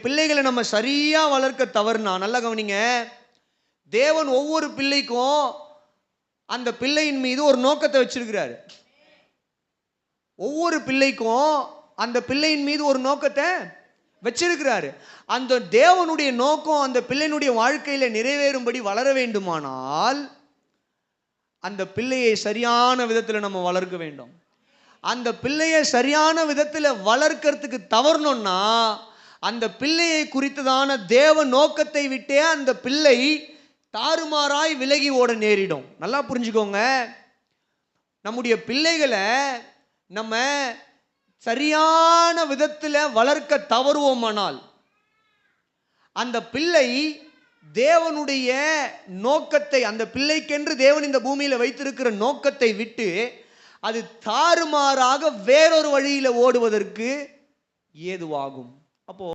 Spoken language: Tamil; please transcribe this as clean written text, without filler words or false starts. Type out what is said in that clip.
பிள்ளைகளை நம்ம சரியா வளர்க்க தவறுனா, நல்லா கவனிங்க, தேவன் ஒவ்வொரு பிள்ளைக்கும் அந்த பிள்ளையின் மீது ஒரு நோக்கத்தை வச்சிருக்கிறாரு. ஒவ்வொரு பிள்ளைக்கும் அந்த பிள்ளையின் மீது ஒரு நோக்கத்தை வச்சிருக்கிறாரு. அந்த தேவனுடைய நோக்கம் அந்த பிள்ளையினுடைய வாழ்க்கையில நிறைவேறும்படி வளர வேண்டுமானால் அந்த பிள்ளையை சரியான விதத்தில் நம்ம வளர்க்க வேண்டும். அந்த பிள்ளையை சரியான விதத்தில் வளர்க்கறதுக்கு தவறணும்னா அந்த பிள்ளையை குறித்ததான தேவ நோக்கத்தை விட்டே அந்த பிள்ளை தாறுமாறாய் விலகி ஓட நேரிடும். நல்லா புரிஞ்சுக்கோங்க, நம்முடைய பிள்ளைகளை நம்ம சரியான விதத்தில் வளர்க்க தவறுவோமானால் அந்த பிள்ளை தேவனுடைய நோக்கத்தை, அந்த பிள்ளைக்கென்று தேவன் இந்த பூமியில் வைத்திருக்கிற நோக்கத்தை விட்டு அது தாறுமாறாக வேறொரு வழியில் ஓடுவதற்கு ஏதுவாகும். அப்போ